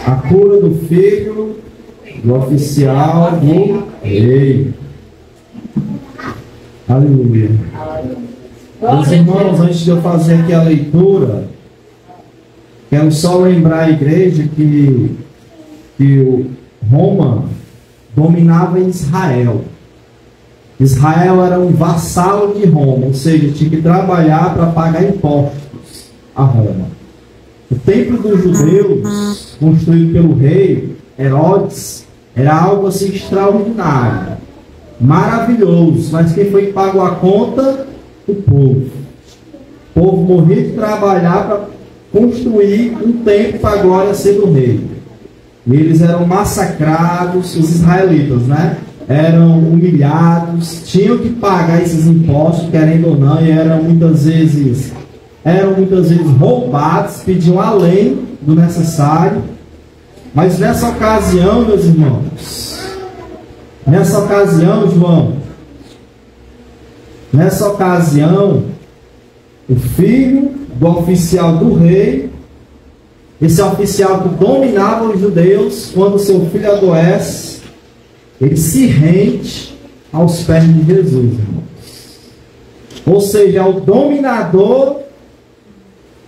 A cura do filho do oficial do rei. Aleluia. Meus irmãos, antes de eu fazer aqui a leitura, quero só lembrar a igreja que o Roma dominava Israel. Israel era um vassalo de Roma, ou seja, tinha que trabalhar para pagar impostos a Roma. O templo dos judeus, construído pelo rei Herodes, era algo assim extraordinário, maravilhoso, mas quem foi que pagou a conta? O povo. O povo morria de trabalhar para construir um templo para a glória ser do rei. E eles eram massacrados, os israelitas, né? Eram humilhados, tinham que pagar esses impostos, querendo ou não, e eram muitas vezes roubados, pediam além do necessário. Mas nessa ocasião, meus irmãos, nessa ocasião, o filho do oficial do rei, esse oficial que dominava os judeus, quando seu filho adoece, ele se rende aos pés de Jesus, irmãos. Ou seja, é o dominador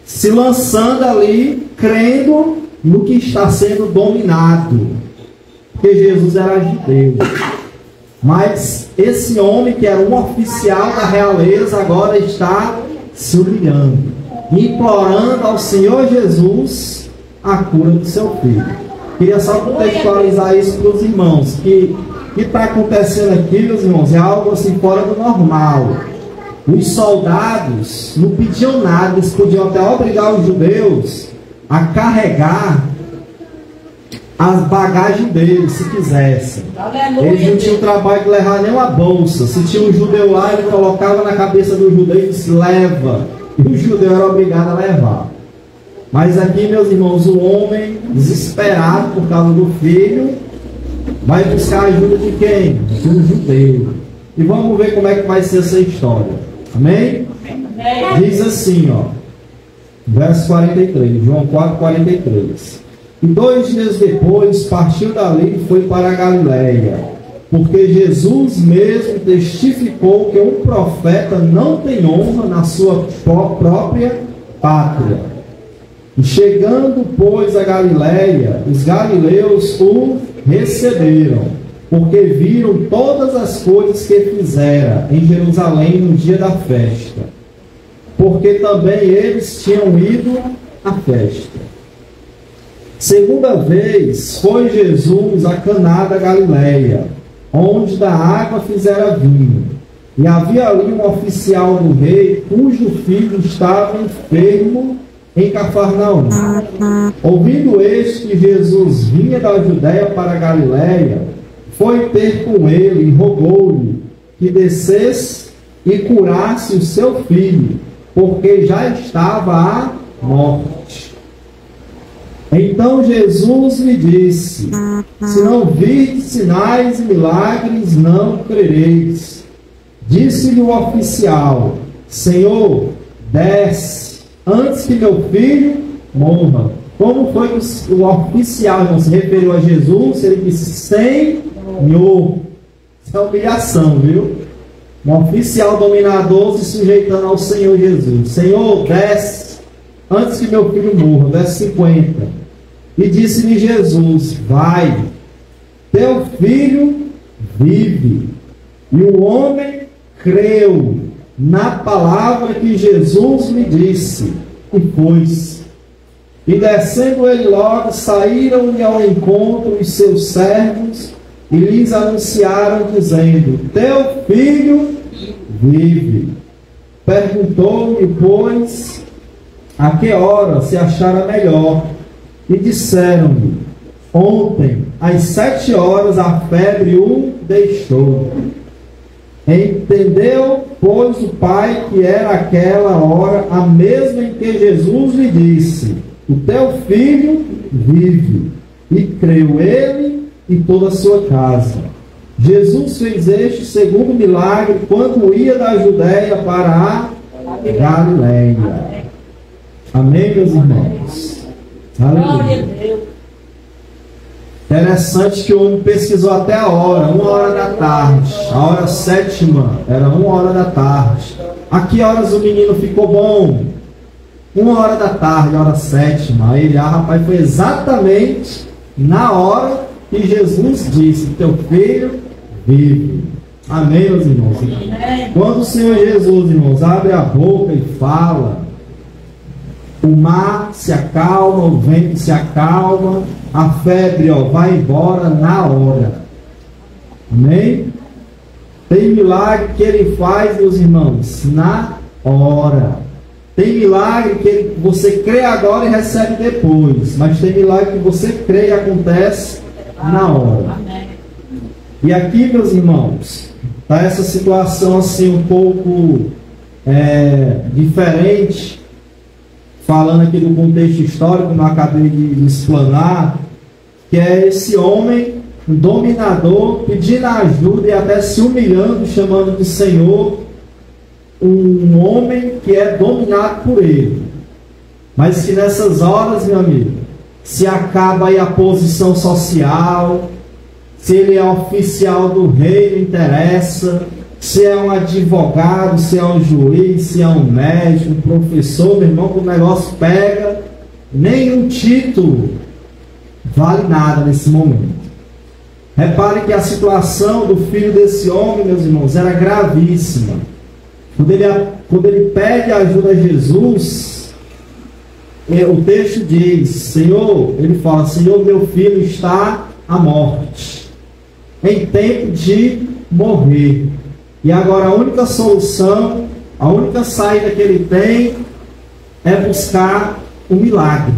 se lançando ali, crendo no que está sendo dominado. Porque Jesus era judeu. Mas esse homem, que era um oficial da realeza, agora está se humilhando, implorando ao Senhor Jesus a cura do seu filho. Queria só contextualizar isso para os irmãos, que está acontecendo aqui, meus irmãos, é algo assim fora do normal. Os soldados não pediam nada, eles podiam até obrigar os judeus a carregar as bagagens deles, se quisessem. Eles não tinham trabalho de levar nem uma bolsa. Se tinha um judeu lá, ele colocava na cabeça do judeu e disse, leva. E o judeu era obrigado a levar. Mas aqui, meus irmãos, o homem, desesperado por causa do filho, vai buscar a ajuda de quem? Do judeu. E vamos ver como é que vai ser essa história. Amém? Diz assim, ó, verso 43, João 4, 43. E 2 dias depois partiu dali e foi para a Galiléia, porque Jesus mesmo testificou que um profeta não tem honra na sua própria pátria. E chegando, pois, a Galiléia, os galileus o receberam, porque viram todas as coisas que fizera em Jerusalém no dia da festa, porque também eles tinham ido à festa. Segunda vez foi Jesus a Caná da Galiléia, onde da água fizera vinho. E havia ali um oficial do rei, cujo filho estava enfermo em Cafarnaum. Ouvindo este que Jesus vinha da Judéia para a Galiléia, foi ter com ele e rogou-lhe que descesse e curasse o seu filho, porque já estava à morte. Então Jesus lhe disse, se não virdes sinais e milagres, não crereis. Disse-lhe o oficial, Senhor, desce, antes que meu filho morra. Como foi que o oficial não se referiu a Jesus? Ele disse, Senhor. Isso é humilhação, viu? Um oficial dominador se sujeitando ao Senhor Jesus. Senhor, desce, antes que meu filho morra. Verso 50. E disse-lhe Jesus, vai, teu filho vive. E o homem creu na palavra que Jesus lhe disse, e foi-se. E descendo ele logo, saíram-lhe ao encontro os seus servos, e lhes anunciaram, dizendo, teu filho vive. Perguntou-lhe, pois, a que hora se achara melhor? E disseram-lhe, ontem, às 7 horas, a febre o deixou. Entendeu, pois, o pai que era aquela hora a mesma em que Jesus lhe disse, o teu filho vive. E creu ele e toda a sua casa. Jesus fez este segundo milagre quando ia da Judéia para a Galiléia. Amém, meus irmãos? Aleluia. Interessante que o homem pesquisou até a hora, 1h da tarde. A hora 7ª era 1h da tarde. A que horas o menino ficou bom? 1h da tarde, a hora 7ª. Aí ele, rapaz, foi exatamente na hora que Jesus disse: teu filho vive. Amém, meus irmãos? Quando o Senhor Jesus, irmãos, abre a boca e fala, o mar se acalma, o vento se acalma, a febre vai embora na hora. Amém? Tem milagre que ele faz, meus irmãos, na hora. Tem milagre que você crê agora e recebe depois, mas tem milagre que você crê e acontece na hora. E aqui, meus irmãos, está essa situação assim um pouco diferente, falando aqui do contexto histórico, não acabei de explanar, que é esse homem, um dominador, pedindo ajuda e até se humilhando, chamando de Senhor, um homem que é dominado por ele. Mas que nessas horas, meu amigo, se acaba aí a posição social, se ele é oficial do rei, não interessa, se é um advogado, se é um juiz, se é um médico, um professor, meu irmão, que o negócio pega, nenhum título vale nada nesse momento. Repare que a situação do filho desse homem, meus irmãos, era gravíssima. Quando ele pede ajuda a Jesus, o texto diz, Senhor, ele fala, Senhor, meu filho está à morte, em tempo de morrer. E agora a única solução, a única saída que ele tem é buscar um milagre.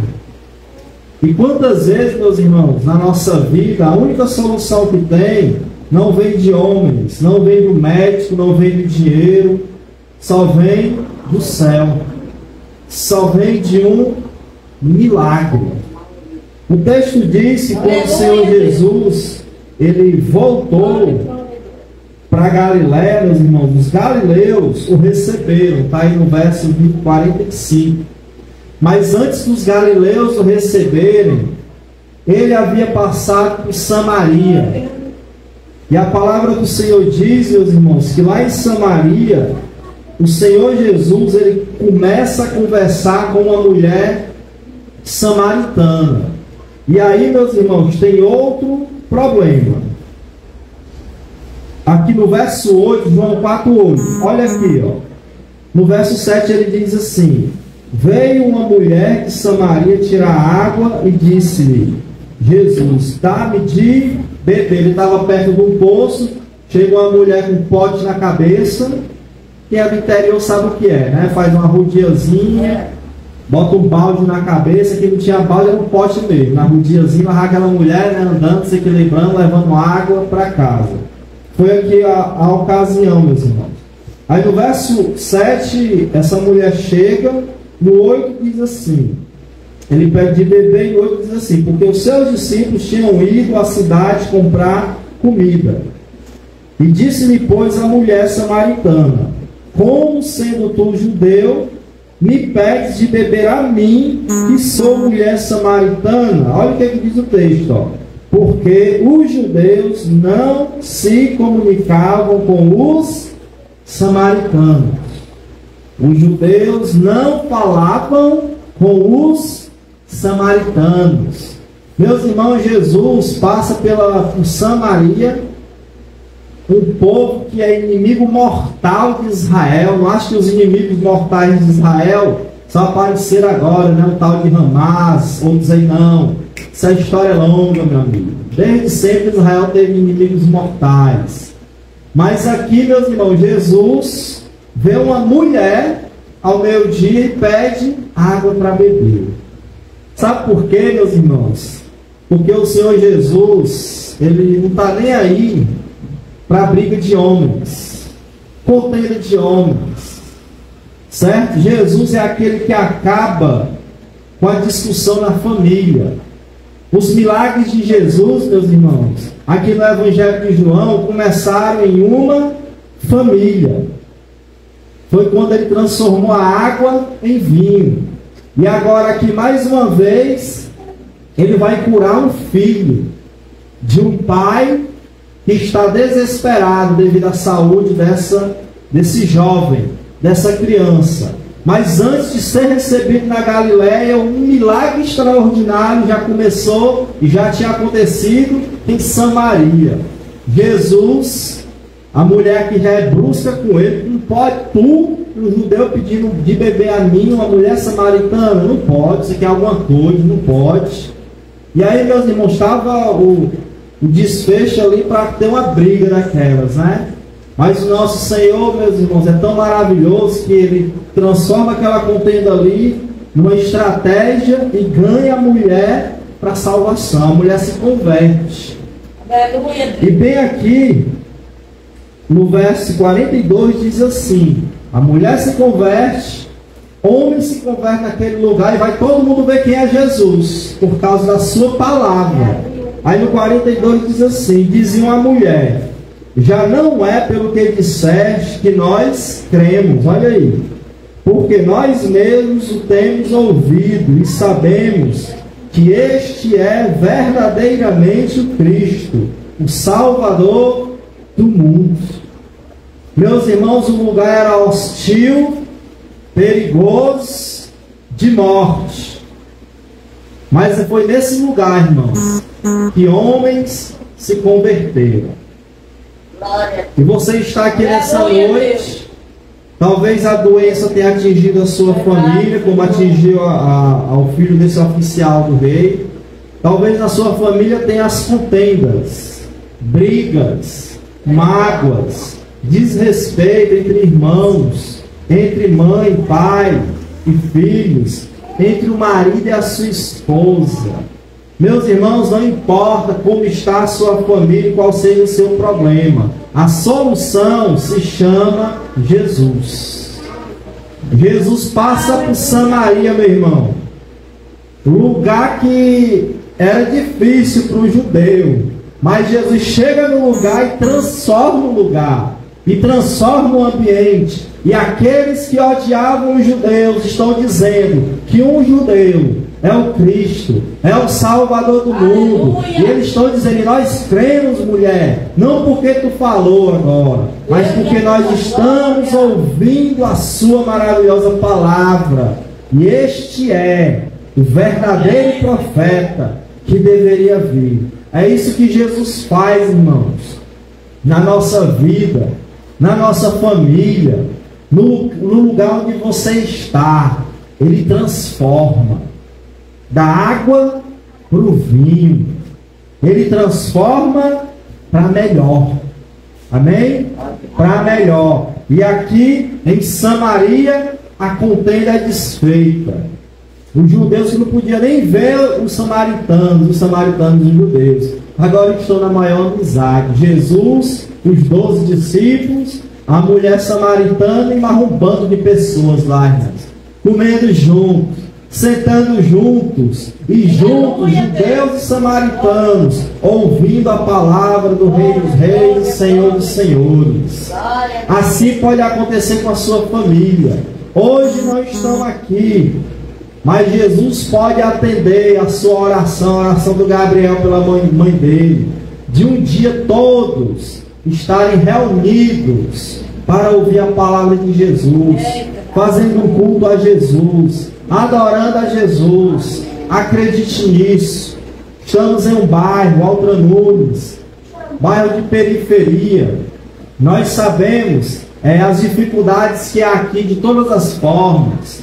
E quantas vezes, meus irmãos, na nossa vida, a única solução que tem não vem de homens, não vem do médico, não vem do dinheiro, só vem do céu, só vem de um milagre. O texto diz que quando o Senhor Jesus ele voltou para Galiléia, meus irmãos, os galileus o receberam, está aí no verso 45. Mas antes dos galileus o receberem, ele havia passado por Samaria. E a palavra do Senhor diz, meus irmãos, que lá em Samaria, o Senhor Jesus ele começa a conversar com uma mulher samaritana. E aí, meus irmãos, tem outro problema. Aqui no verso 8, João 4:8, olha aqui, ó. No verso 7 ele diz assim: veio uma mulher de Samaria tirar água e disse-lhe, Jesus, dá-me de beber. Ele estava perto de um poço, chegou uma mulher com um pote na cabeça. Quem é do interior sabe o que é, né? Faz uma rodeazinha, bota um balde na cabeça, que não tinha balde, era um pote mesmo. Na rodeazinha, lá aquela mulher, né, andando, se equilibrando, levando água para casa. Foi aqui a ocasião, meus irmãos. Aí no verso 7, essa mulher chega, no 8 diz assim, ele pede de beber, e no 8 diz assim, porque os seus discípulos tinham ido à cidade comprar comida. E disse-lhe, pois, a mulher samaritana, como sendo tu judeu, me pedes de beber a mim, que sou mulher samaritana? Olha o que diz o texto, ó. Porque os judeus não se comunicavam com os samaritanos. Os judeus não falavam com os samaritanos. Meus irmãos, Jesus passa por Samaria, um povo que é inimigo mortal de Israel. Não acho que os inimigos mortais de Israel só apareceram agora, né? O tal de Hamas, outros aí não. Essa história é longa, meu amigo. Desde sempre Israel teve inimigos mortais. Mas aqui, meus irmãos, Jesus vê uma mulher ao meio-dia e pede água para beber. Sabe por quê, meus irmãos? Porque o Senhor Jesus, ele não está nem aí para briga de homens, contenda de homens, certo? Jesus é aquele que acaba com a discussão na família. Os milagres de Jesus, meus irmãos, aqui no Evangelho de João, começaram em uma família. Foi quando ele transformou a água em vinho. E agora aqui, mais uma vez, ele vai curar um filho. de um pai que está desesperado devido à saúde desse jovem, dessa criança. Mas antes de ser recebido na Galileia, um milagre extraordinário já começou e já tinha acontecido em Samaria. Jesus, a mulher que já é brusca com ele, não pode, o judeu pedindo de beber a mim, uma mulher samaritana, não pode, isso aqui é alguma coisa, não pode. E aí, meus irmãos, estava o desfecho ali para ter uma briga daquelas, né? Mas o nosso Senhor, meus irmãos, é tão maravilhoso que Ele transforma aquela contenda ali numa estratégia e ganha a mulher para a salvação. A mulher se converte. E bem aqui, no verso 42, diz assim: a mulher se converte, homem se converte naquele lugar e vai todo mundo ver quem é Jesus, por causa da sua palavra. Aí no 42 diz assim: diziam a mulher: já não é pelo que disseste que nós cremos, olha aí, porque nós mesmos o temos ouvido e sabemos que este é verdadeiramente o Cristo, o Salvador do mundo. Meus irmãos, o lugar era hostil, perigoso, de morte. Mas foi nesse lugar, irmãos, que homens se converteram. E você está aqui nessa noite, talvez a doença tenha atingido a sua família, como atingiu ao filho desse oficial do rei. Talvez na sua família tenha as contendas, brigas, mágoas, desrespeito entre irmãos, entre mãe, pai e filhos, entre o marido e a sua esposa. Meus irmãos, não importa como está a sua família e qual seja o seu problema, a solução se chama Jesus. Jesus passa por Samaria, meu irmão, lugar que era difícil para o judeu, mas Jesus chega no lugar e transforma o lugar, e transforma o ambiente. E aqueles que odiavam os judeus estão dizendo que um judeu é o Cristo, é o Salvador do mundo. E eles estão dizendo: nós cremos, mulher, não porque tu falou agora, mas porque nós estamos ouvindo a sua maravilhosa palavra. E este é o verdadeiro profeta que deveria vir. É isso que Jesus faz, irmãos, na nossa vida, na nossa família, no lugar onde você está. Ele transforma da água para o vinho. Ele transforma para melhor. Amém? Para melhor. E aqui em Samaria a contenda é desfeita. Os judeus que não podiam nem ver os samaritanos e os judeus, agora estão na maior amizade. Jesus, os 12 discípulos, a mulher samaritana e mais um bando de pessoas lá, irmãos, comendo juntos, sentando juntos, e juntos, judeus e samaritanos, ouvindo a palavra do Rei dos Reis e Senhor dos Senhores. Assim pode acontecer com a sua família. Hoje nós estamos aqui, mas Jesus pode atender a sua oração, a oração do Gabriel pela mãe dele, de um dia todos estarem reunidos para ouvir a palavra de Jesus, fazendo um culto a Jesus, adorando a Jesus. Acredite nisso. Estamos em um bairro, Altra Nunes, bairro de periferia. Nós sabemos as dificuldades que há aqui de todas as formas,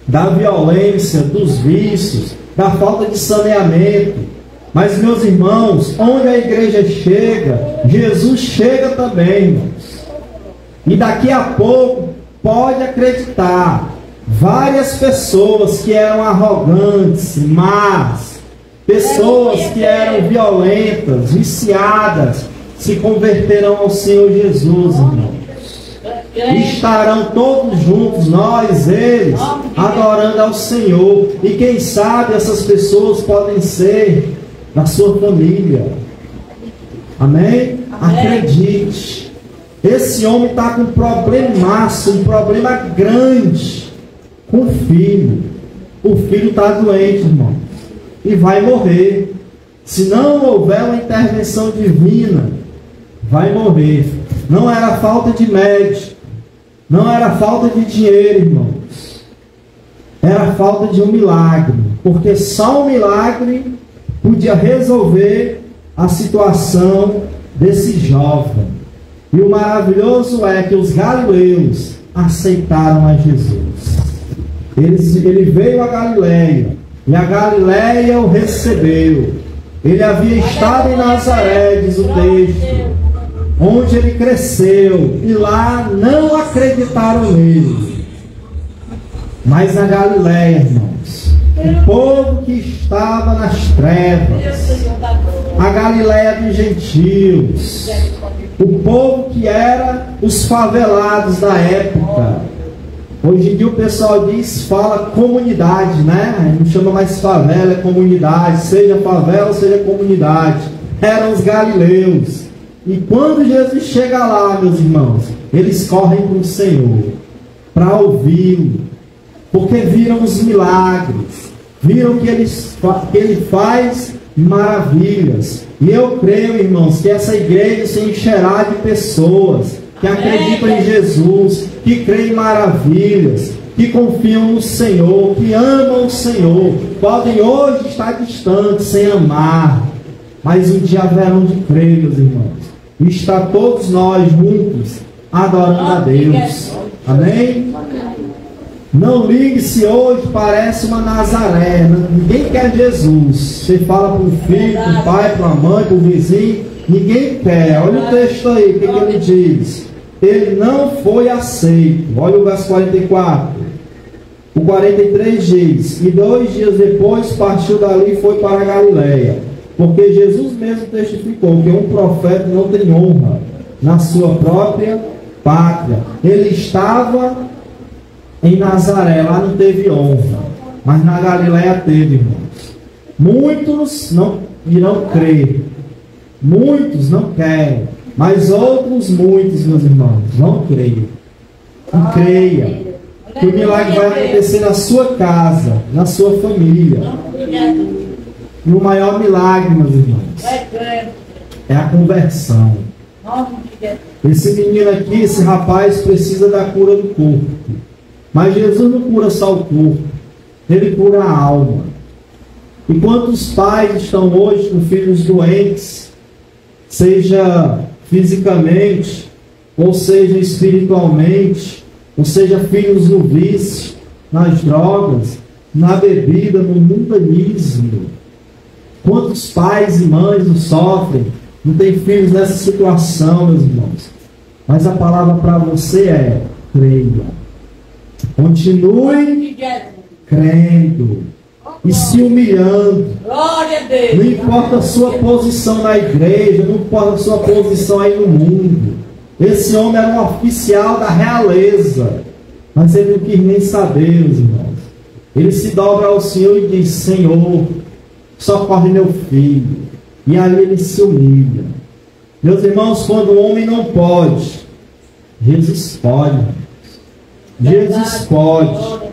da violência, dos vícios, da falta de saneamento. Mas, meus irmãos, onde a igreja chega, Jesus chega também, irmãos. E daqui a pouco, pode acreditar, várias pessoas que eram arrogantes, más, pessoas que eram violentas, viciadas, se converterão ao Senhor Jesus, irmãos. E estarão todos juntos, nós, eles, adorando ao Senhor. E quem sabe essas pessoas podem ser da sua família. Amém? Acredite. Esse homem está com um problemaço, um problema grande com o filho. O filho está doente, irmão, e vai morrer. Se não houver uma intervenção divina, vai morrer. Não era falta de médico, não era falta de dinheiro, irmãos. Era falta de um milagre, porque só um milagre podia resolver a situação desse jovem. E o maravilhoso é que os galileus aceitaram a Jesus. Ele veio a Galileia, e a Galileia o recebeu. Ele havia estado em Nazaré, diz o texto, onde ele cresceu, e lá não acreditaram nele. Mas na Galileia, irmãos, o povo que estava nas trevas, a Galileia dos gentios, o povo que era os favelados da época. Hoje em dia o pessoal fala comunidade, né? Não chama mais favela, é comunidade. Seja favela, seja comunidade. Eram os galileus. E quando Jesus chega lá, meus irmãos, eles correm para o Senhor para ouvi-lo, porque viram os milagres, viram que ele faz maravilhas. E eu creio, irmãos, que essa igreja se encherá de pessoas que acreditam em Jesus, que creem em maravilhas, que confiam no Senhor, que amam o Senhor. Podem hoje estar distantes, sem amar, mas um dia haverão de crer, meus irmãos. E está todos nós juntos, adorando a Deus. Amém? Não ligue se hoje parece uma Nazaré. Ninguém quer Jesus. Você fala para o filho, para o pai, para a mãe, para o vizinho. Ninguém quer. Olha o texto aí, o que ele diz? Ele não foi aceito. Olha o verso 44. O 43 diz: e 2 dias depois partiu dali e foi para a Galileia, porque Jesus mesmo testificou que um profeta não tem honra na sua própria pátria. Ele estava em Nazaré, lá não teve honra, mas na Galileia teve, irmãos. Muitos não irão crer, muitos não querem, mas outros muitos, meus irmãos, vão crer. E creia que o milagre vai acontecer na sua casa, na sua família. E o maior milagre, meus irmãos, é a conversão. Esse menino aqui, esse rapaz, precisa da cura do corpo. Mas Jesus não cura só o corpo, ele cura a alma. E quantos pais estão hoje com filhos doentes, seja fisicamente, ou seja espiritualmente, ou seja filhos no vício, nas drogas, na bebida, no mundanismo. Quantos pais e mães não sofrem, não têm filhos nessa situação, meus irmãos. Mas a palavra para você é: creia. Continue crendo e se humilhando. Não importa a sua posição na igreja, não importa a sua posição aí no mundo. Esse homem era um oficial da realeza, mas ele não quis nem saber, meus irmãos. Ele se dobra ao Senhor e diz: Senhor, socorre meu filho. E aí ele se humilha. Meus irmãos, quando o homem não pode, Jesus pode. Jesus pode.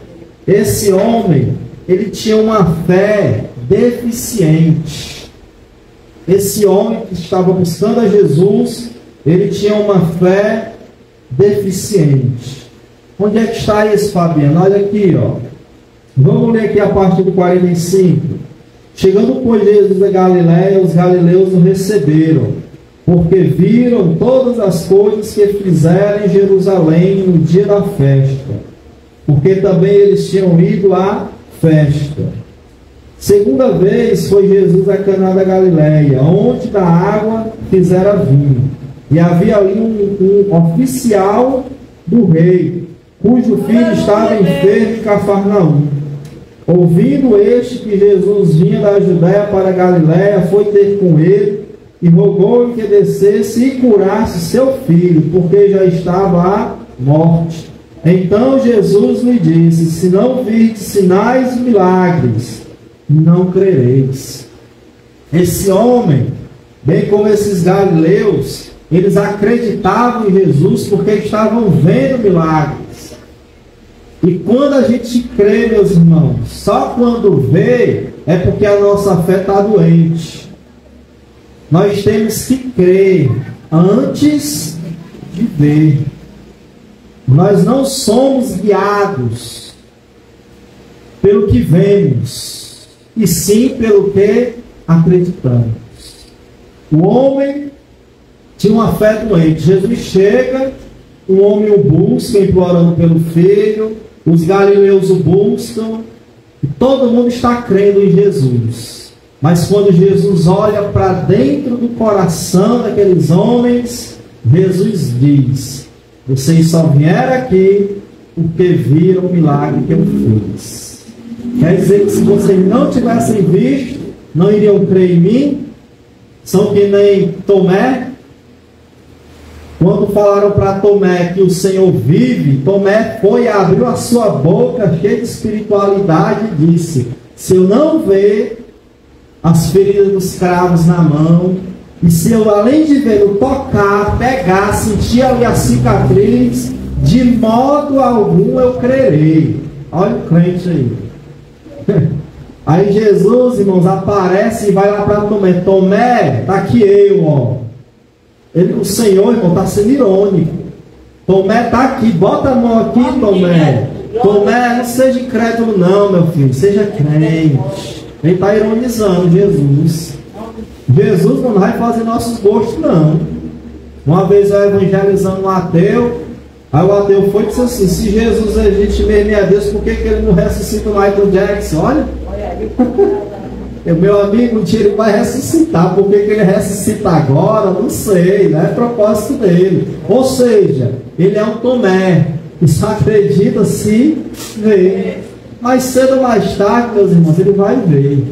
Esse homem, ele tinha uma fé deficiente. Esse homem que estava buscando a Jesus, ele tinha uma fé deficiente. Onde é que está isso, Fabiano? Olha aqui, ó. Vamos ler aqui a partir do 45. Chegando, pois, Jesus a Galiléia, os galileus o receberam, porque viram todas as coisas que fizeram em Jerusalém no dia da festa, porque também eles tinham ido à festa. Segunda vez foi Jesus a Caná da Galiléia, onde da água fizera vinho. E havia ali um oficial do rei, cujo filho estava enfermo em Cafarnaum. Ouvindo este que Jesus vinha da Judéia para a Galiléia, foi ter com ele e rogou-lhe que descesse e curasse seu filho, porque já estava à morte. Então Jesus lhe disse: se não virdes sinais e milagres, não crereis. Esse homem, bem como esses galileus, eles acreditavam em Jesus porque estavam vendo milagres. E quando a gente crê, meus irmãos, só quando vê, é porque a nossa fé está doente. Nós temos que crer antes de ver. Nós não somos guiados pelo que vemos, e sim pelo que acreditamos. O homem tinha uma fé doente. Jesus chega, o homem o busca, implorando pelo filho, os galileus o buscam, e todo mundo está crendo em Jesus. Mas quando Jesus olha para dentro do coração daqueles homens, Jesus diz: vocês só vieram aqui porque viram o milagre que eu fiz. Quer dizer que se vocês não tivessem visto, não iriam crer em mim? São que nem Tomé. Quando falaram para Tomé que o Senhor vive, Tomé foi e abriu a sua boca cheia de espiritualidade e disse: se eu não ver as feridas dos cravos na mão, e se eu, além de ver, eu tocar, pegar, sentir ali a cicatriz, de modo algum eu crerei. Olha o crente aí. Aí Jesus, irmãos, aparece e vai lá para Tomé. Tomé, está aqui eu, ó. O Senhor, irmão, está sendo irônico. Tomé está aqui, bota a mão aqui, Tomé. Tomé, não seja incrédulo não, meu filho, seja crente. Ele está ironizando Jesus. Jesus não vai fazer nossos gostos, não. Uma vez eu evangelizando um ateu, aí o ateu foi e disse assim: se Jesus é gente mesmo e é Deus, por que ele não ressuscita o Michael Jackson? Olha, meu amigo, um dia ele vai ressuscitar. Por que ele ressuscita agora? Não sei, não é propósito dele. Ou seja, ele é um Tomé, que só acredita se vê. Mais cedo ou mais tarde, meus irmãos, ele vai ver.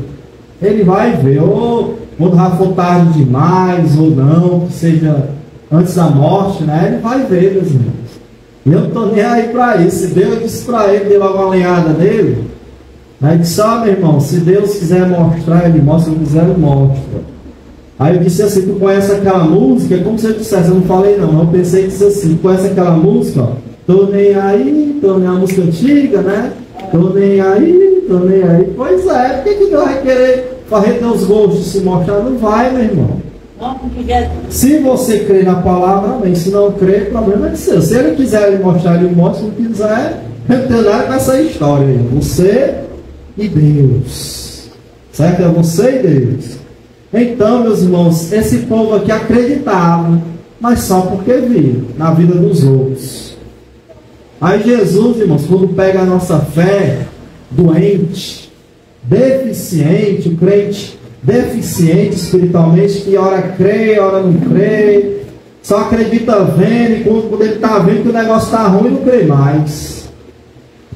Ele vai ver, ou quando já for tarde demais, ou não, que seja antes da morte, né? Ele vai ver, meus irmãos. E eu não estou nem aí para isso. Se Deus disse para ele, deu logo uma alinhada nele, aí disse: meu irmão, se Deus quiser mostrar, ele mostra, se não quiser, ele mostra. Aí eu disse assim: tu conhece aquela música? É como se eu dissesse, eu não falei não, eu pensei que disse assim: tu conhece aquela música? Ó, tô nem aí, a música antiga, né? Tô nem aí, tô nem aí. Pois é, por que Deus vai querer fazer teus gostos se mostrar? Não vai, meu irmão. Se você crê na palavra, amém. Se não crê, o problema é seu. Se ele quiser ele mostrar, ele mostra. Se não quiser, não tem nada com essa história aí. Você e Deus. Certo? É você e Deus. Então, meus irmãos, esse povo aqui acreditava, mas só porque viu na vida dos outros. Aí Jesus, irmãos, quando pega a nossa fé doente, deficiente, o crente deficiente espiritualmente, que ora crê, ora não crê, só acredita vendo, e quando ele está vendo que o negócio está ruim, não crê mais.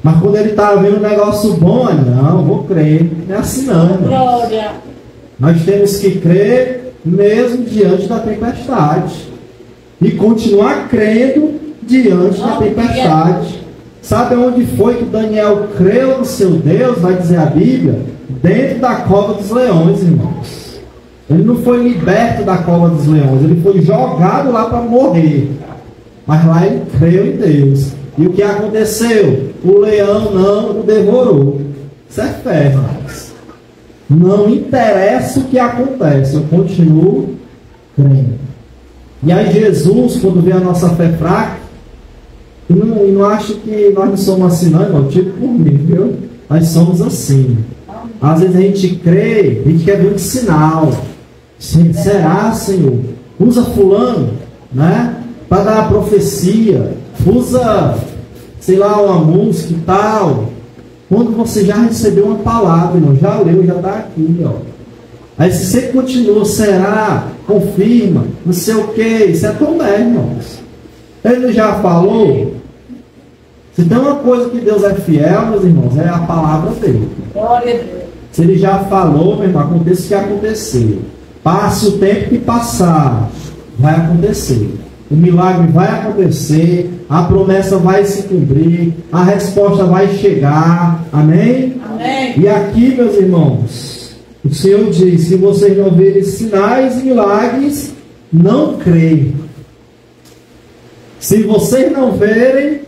Mas quando ele está vendo um negócio bom, não, vou crer. Não é assim não, irmãos. Glória. Nós temos que crer mesmo diante da tempestade. E continuar crendo diante da tempestade. Sabe onde foi que Daniel creu no seu Deus? Vai dizer a Bíblia: dentro da cova dos leões, irmãos. Ele não foi liberto da cova dos leões, ele foi jogado lá para morrer. Mas lá ele creu em Deus. E o que aconteceu? O leão não o devorou. Isso é fé, irmãos. Não interessa o que acontece, eu continuo crendo. E aí Jesus, quando vê a nossa fé fraca, e não acho que nós não somos assim não, irmão, tipo por mim, viu? Nós somos assim. Às vezes a gente crê, a gente quer ver um sinal. Será, Senhor? Usa fulano, né? Para dar a profecia. Usa, sei lá, uma música e tal. Quando você já recebeu uma palavra, irmão, já leu, já está aqui, ó. Aí se você continua, será? Confirma, não sei o que. Isso é Tomé, irmãos. Ele já falou. Se tem uma coisa que Deus é fiel, meus irmãos, é a palavra dele. Se ele já falou, meu irmão, aconteça o que acontecer. Passe o tempo que passar, vai acontecer. O milagre vai acontecer, a promessa vai se cumprir, a resposta vai chegar. Amém? Amém. E aqui, meus irmãos, o Senhor diz: se vocês não verem sinais e milagres, não creem. Se vocês não verem,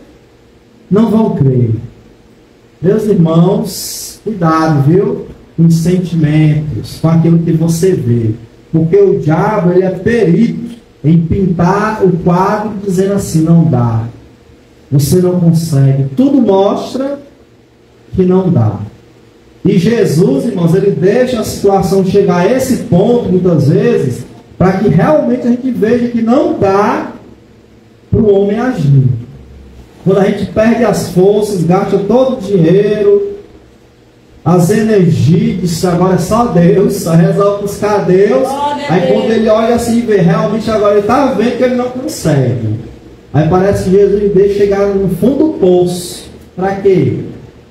não vão crer. Meus irmãos, cuidado, viu? Com os sentimentos, com aquilo que você vê. Porque o diabo, ele é perito em pintar o quadro dizendo assim, não dá. Você não consegue. Tudo mostra que não dá. E Jesus, irmãos, ele deixa a situação chegar a esse ponto, muitas vezes, para que realmente a gente veja que não dá para o homem agir. Quando a gente perde as forças, gasta todo o dinheiro, as energias, diz, agora é só Deus, só resolve buscar Deus. Aí quando ele olha assim e vê, realmente agora ele está vendo que ele não consegue. Aí parece que Jesus deixa chegar no fundo do poço. Para quê?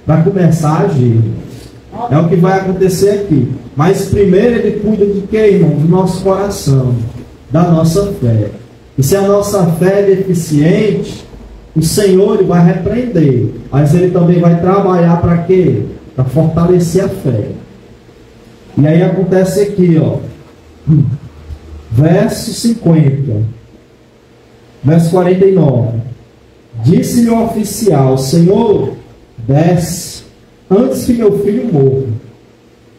Para começar a agir. É o que vai acontecer aqui. Mas primeiro ele cuida de quê, irmão? Do nosso coração, da nossa fé. E se a nossa fé é deficiente, o Senhor ele vai repreender. Mas ele também vai trabalhar para quê? Para fortalecer a fé. E aí acontece aqui, ó. Verso 50. Verso 49. Disse-lhe o oficial: Senhor, desce antes que meu filho morra.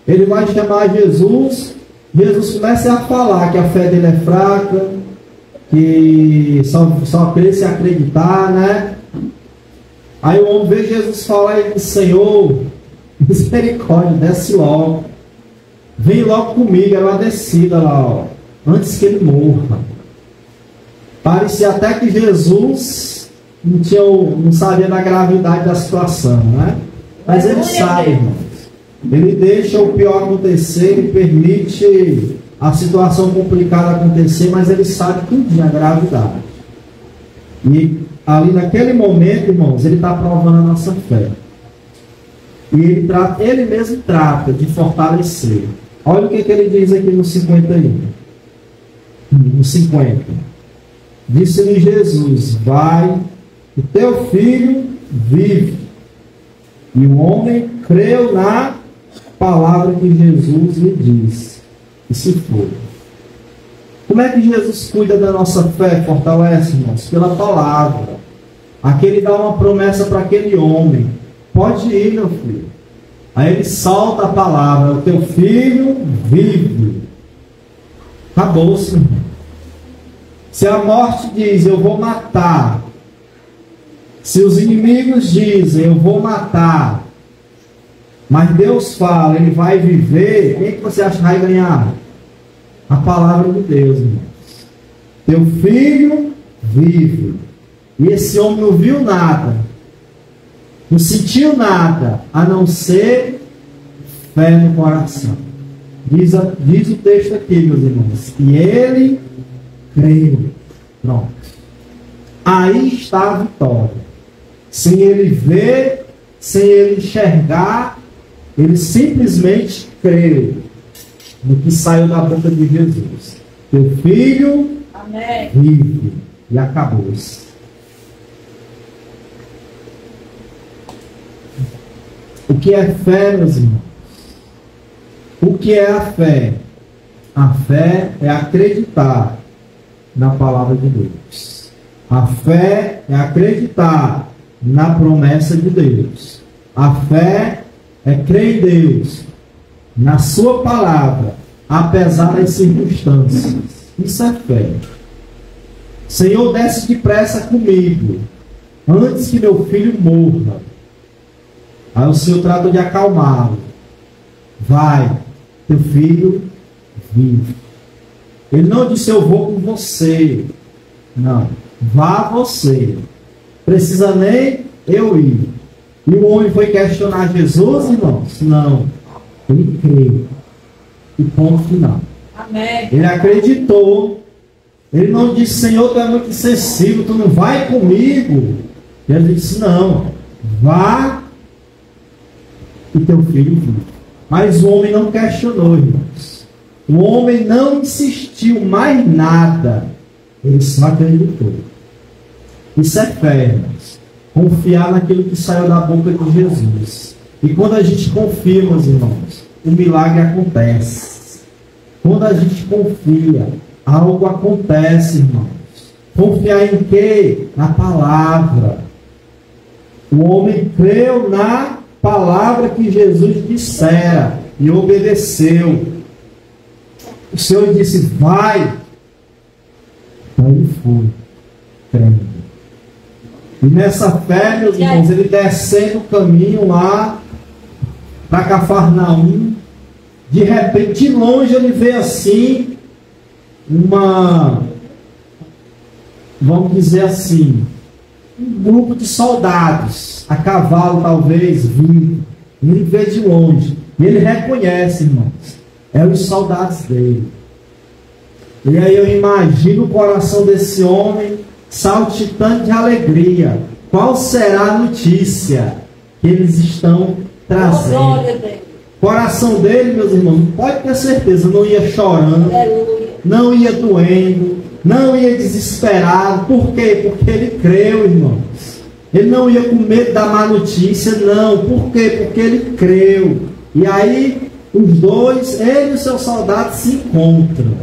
Ele vai chamar Jesus. Jesus começa a falar que a fé dele é fraca, que só crê se acreditar, né? Aí o homem vê Jesus falar e diz: Senhor, misericórdia, desce logo. Vem logo comigo. Era uma descida lá, ó, antes que ele morra. Parecia até que Jesus não sabia da gravidade da situação, né? Mas ele sabe, irmãos. Ele deixa o pior acontecer, ele permite a situação complicada acontecer, mas ele sabe tudo a gravidade. E ali naquele momento, irmãos, ele está provando a nossa fé. E ele mesmo trata de fortalecer. Olha o que ele diz aqui no 51. No 50. Disse-lhe Jesus: vai, o teu filho vive. E o homem creu na palavra que Jesus lhe disse. E se foi. Como é que Jesus cuida da nossa fé? Fortalece, irmãos? Pela palavra. Aqui ele dá uma promessa para aquele homem: pode ir, meu filho. Aí ele solta a palavra: o teu filho vive. Acabou-se, irmão. Se a morte diz: eu vou matar. Se os inimigos dizem: eu vou matar. Mas Deus fala: ele vai viver. Quem é que você acha que vai ganhar? A palavra de Deus, irmãos. Teu filho vive. E esse homem não viu nada. Não sentiu nada. A não ser fé no coração. Diz o texto aqui, meus irmãos. E ele creu. Pronto. Aí está a vitória. Sem ele ver, sem ele enxergar, ele simplesmente creu no que saiu da boca de Jesus. Teu filho Amém. Vive. E acabou-se. O que é fé, meus irmãos? O que é a fé? A fé é acreditar na palavra de Deus. A fé é acreditar na promessa de Deus. A fé é crer em Deus, na sua palavra, apesar das circunstâncias. Isso é fé. Senhor, desce depressa comigo, antes que meu filho morra. Aí o Senhor trata de acalmá-lo. Vai, teu filho vive. Ele não disse: eu vou com você. Não, vá você. Precisa nem eu ir. E o homem foi questionar Jesus, irmãos? Não. Ele creu. E ponto final. Amém. Ele acreditou. Ele não disse: Senhor, tu é muito insensível, tu não vai comigo. Ele disse: não, vá e teu filho vive. Mas o homem não questionou, irmãos. O homem não insistiu mais nada. Ele só acreditou. Isso é fé, irmãos. Confiar naquilo que saiu da boca de Jesus. E quando a gente confia, meus irmãos, o milagre acontece. Quando a gente confia, algo acontece, irmãos. Confiar em quê? Na palavra. O homem creu na palavra que Jesus dissera e obedeceu. O Senhor disse, vai. Então ele foi, crendo. E nessa fé, meus irmãos, ele descendo o caminho lá para Cafarnaum, de repente, de longe, ele vê assim, vamos dizer assim, um grupo de soldados, a cavalo talvez, vindo. Ele vê de longe, e ele reconhece, irmãos, é os soldados dele. E aí eu imagino o coração desse homem saltitando de alegria. Qual será a notícia que eles estão trazendo? O coração dele, meus irmãos, pode ter certeza, não ia chorando, não ia doendo, não ia desesperado. Por quê? Porque ele creu, irmãos. Ele não ia com medo da má notícia, não. Por quê? Porque ele creu. E aí, os dois, ele e os seus soldados se encontram.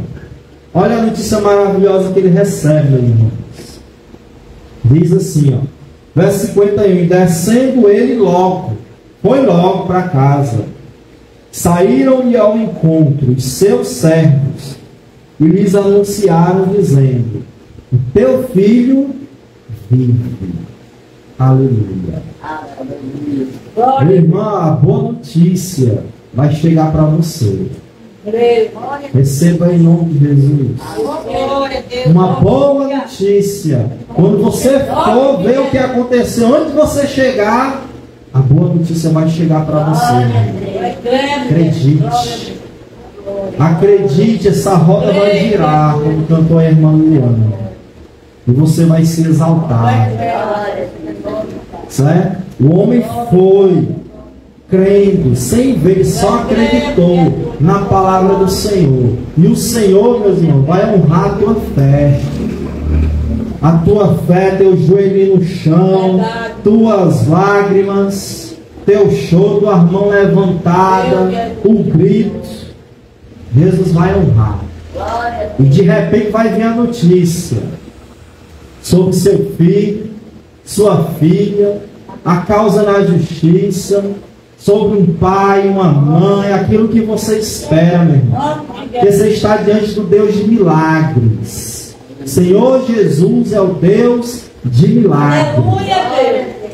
Olha a notícia maravilhosa que ele recebe, meus irmãos. Diz assim, ó, verso 51, descendo ele logo, foi logo para casa. Saíram-lhe ao encontro os seus servos e lhes anunciaram, dizendo, o teu filho vive. Aleluia. Meu irmão, a boa notícia vai chegar para você. Receba em nome de Jesus. Uma boa notícia. Quando você for ver o que aconteceu, onde você chegar, a boa notícia vai chegar para você. Acredite. Acredite, essa roda vai girar, como cantou a irmã Liliana. E você vai se exaltar. Certo? O homem foi crendo, sem ver, só acreditou na palavra do Senhor. E o Senhor, meus irmãos, vai honrar a tua fé. A tua fé, teu joelho no chão, tuas lágrimas, teu choro, tua mão levantada, o grito. Jesus vai honrar. E de repente vai vir a notícia sobre seu filho, sua filha, a causa na justiça, sobre um pai, uma mãe, aquilo que você espera, meu irmão. Você está diante do Deus de milagres. Senhor Jesus é o Deus de milagres.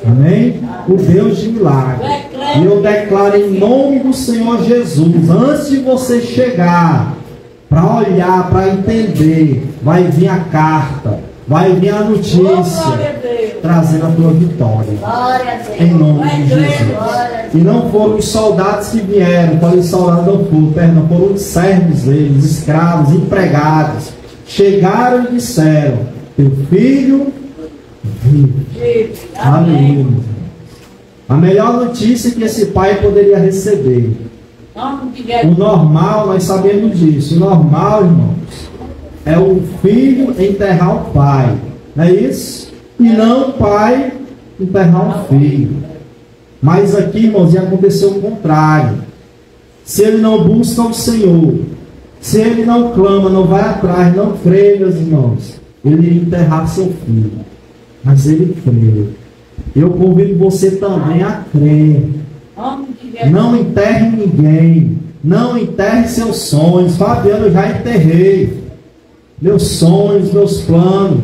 Amém? O Deus de milagres. E eu declaro em nome do Senhor Jesus, antes de você chegar para olhar, para entender, vai vir a carta, vai vir a notícia trazendo a tua vitória. Em nome de Jesus. E não foram os soldados que vieram, quando os soldados não foram, perdão, foram os servos deles, escravos, empregados. Chegaram e disseram, teu filho vive. Aleluia. A melhor notícia que esse pai poderia receber. O normal, nós sabemos disso. O normal, irmãos, é o filho enterrar o pai. Não é isso? E não o pai enterrar um filho. Mas aqui, irmãos, ia acontecer o contrário. Se ele não busca o Senhor, se ele não clama, não vai atrás, não crê, meus irmãos, ele ia enterrar seu filho. Mas ele creu. Eu convido você também a crer. Não enterre ninguém. Não enterre seus sonhos. Fabiano, eu já enterrei meus sonhos, meus planos.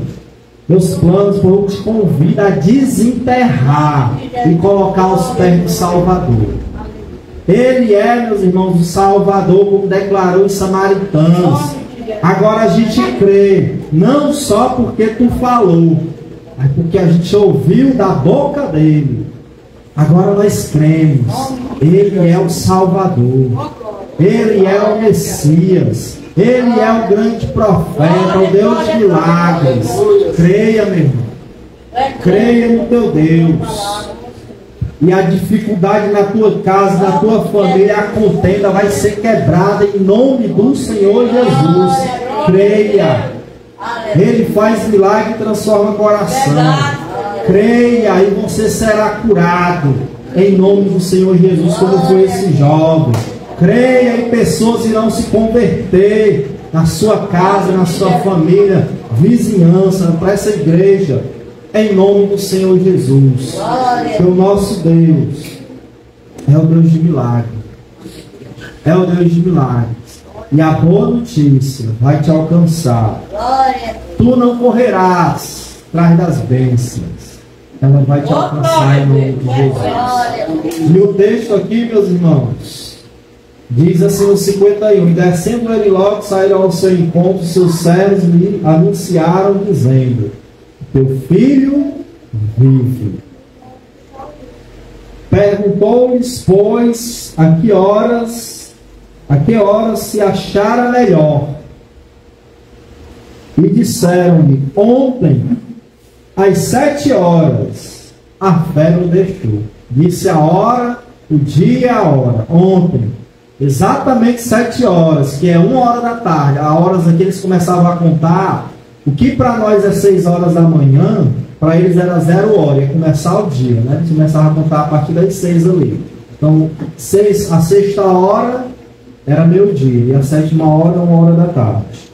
Meus planos, eu te convido a desenterrar e colocar aos pés do Salvador. Ele é, meus irmãos, o Salvador, como declarou os samaritanos. Agora a gente crê, não só porque tu falou, mas porque a gente ouviu da boca dele. Agora nós cremos. Ele é o Salvador. Ele é o Messias. Ele é o grande profeta, o Deus de milagres. Creia, meu irmão. Creia no teu Deus. E a dificuldade na tua casa, na tua família, a contenda vai ser quebrada em nome do Senhor Jesus. Creia. Ele faz milagre e transforma coração. Creia e você será curado em nome do Senhor Jesus, como foi esse jovem. Creia e pessoas irão se converter na sua casa, na sua família, vizinhança, para essa igreja, em nome do Senhor Jesus. Que o nosso Deus é o Deus de milagres. É o Deus de milagres. E a boa notícia vai te alcançar. Tu não correrás atrás das bênçãos. Ela vai te alcançar em nome de Jesus. E o texto aqui, meus irmãos, diz assim no 51: E descendo ele logo, saíram ao seu encontro, seus servos lhe anunciaram, dizendo: Teu filho vive. Perguntou-lhes, pois, a que horas se achara melhor. E disseram-lhe: Ontem, às 7 horas, a fé o deixou. Disse a hora, o dia e a hora. Ontem, exatamente 7 horas, que é 1 hora da tarde. A horas aqui eles começavam a contar. O que para nós é 6 horas da manhã, para eles era 0 hora, ia começar o dia, né? Eles começavam a contar a partir das 6 ali. Então, a sexta hora era meio-dia, e a 7ª hora, 1 hora da tarde.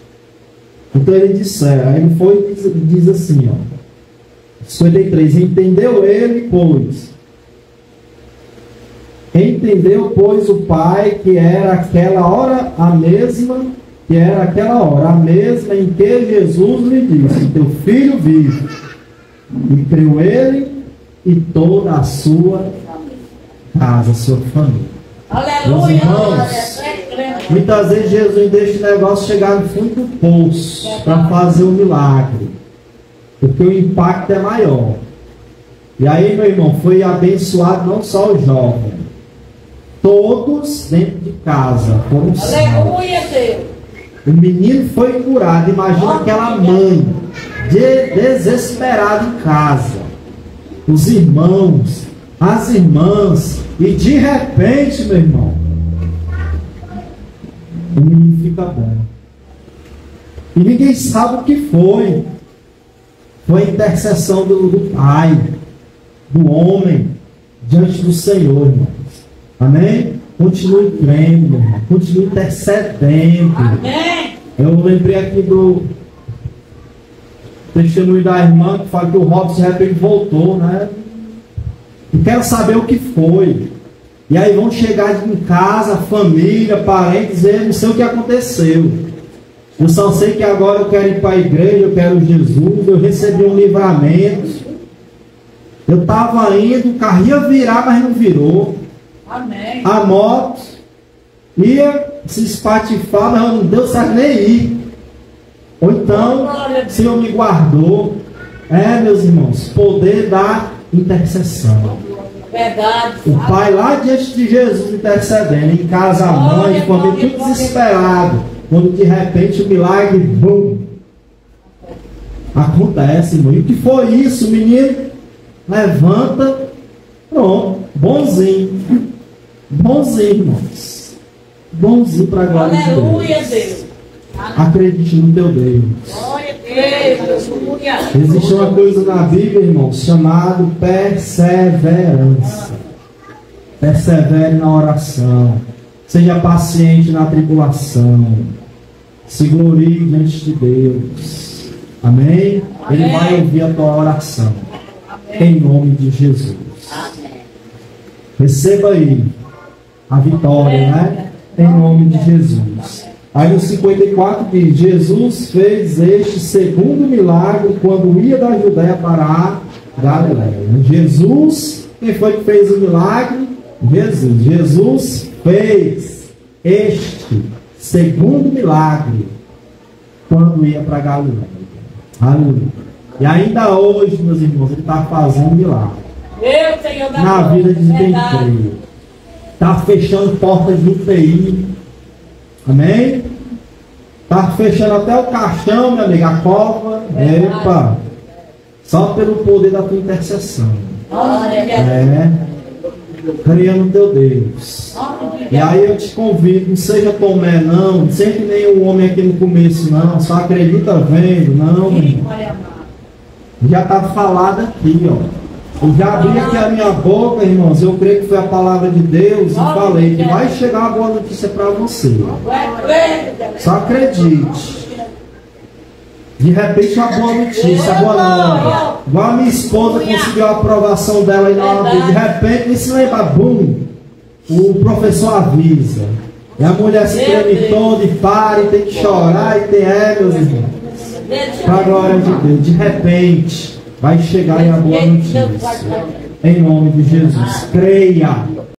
Então ele disse, aí ele foi e diz assim, ó, 53, entendeu, pois, o pai que era aquela hora a mesma em que Jesus lhe disse: Teu filho vive. E creu ele e toda a sua casa, a sua família. Aleluia! Irmãos, muitas vezes Jesus deixa o negócio chegar no fundo do poço para fazer um milagre, porque o impacto é maior. E aí, meu irmão, foi abençoado não só o jovem, todos dentro de casa foram salvos. Aleluia, Deus! O menino foi curado. Imagina aquela mãe desesperada em casa, os irmãos, as irmãs, e de repente, meu irmão, o menino fica bom. E ninguém sabe o que foi. Foi a intercessão do pai, do homem, diante do Senhor, irmãos. Amém? Continue crendo, meu irmão. Continue intercedendo. Amém. Eu lembrei aqui do testemunho da irmã que fala que o Robson de repente voltou, né? E quero saber o que foi. E aí vão chegar em casa, família, parentes, dizer, não sei o que aconteceu. Eu só sei que agora eu quero ir para a igreja, eu quero Jesus, eu recebi um livramento. Eu estava indo, o carro ia virar, mas não virou. Amém. A moto ia se espatifar, mas não deu certo nem ir. Ou então, o Senhor me guardou. Meus irmãos, poder da intercessão. Verdade. O pai lá diante de Jesus intercedendo, em casa a mãe, família, tudo desesperado. Quando de repente o milagre, bum, acontece, irmão. E o que foi isso? O menino levanta, pronto, bonzinho. Bonzinho, irmãos. Bonzinho para a glória de Deus. Aleluia, Deus. Acredite no teu Deus. Existe uma coisa na Bíblia, irmãos, chamada perseverança. Persevere na oração. Seja paciente na tribulação. Se glorie diante de Deus. Amém? Ele vai ouvir a tua oração. Em nome de Jesus. Receba aí a vitória, né? Em nome de Jesus. Aí no 54 diz: Jesus fez este segundo milagre quando ia da Judéia para a Galiléia. Jesus, quem foi que fez o milagre? Jesus. Jesus fez este segundo milagre quando ia para a Galiléia. Aleluia. E ainda hoje, meus irmãos, ele está fazendo milagre na vida de quem crê. Está fechando portas de UTI. Amém? Está fechando até o caixão, meu amigo, a cova. Epa! Só pelo poder da tua intercessão. Creia no teu Deus. E aí eu te convido, não seja Tomé, não. Não seja que nem o homem aqui no começo, não. Só acredita vendo, não. Já está falado aqui, ó. Eu já abri aqui a minha boca, irmãos. Eu creio que foi a palavra de Deus e falei que vai chegar uma boa notícia para você. Só acredite. De repente uma boa notícia, boa nova. Igual a minha esposa conseguiu a aprovação dela aí na OAB. De repente, me se lembra, bum, o professor avisa. E a mulher se treme toda e para, e tem que chorar, e tem, meus irmãos. Para a glória de Deus, de repente, vai chegar aí a boa notícia. Em nome de Jesus. Creia.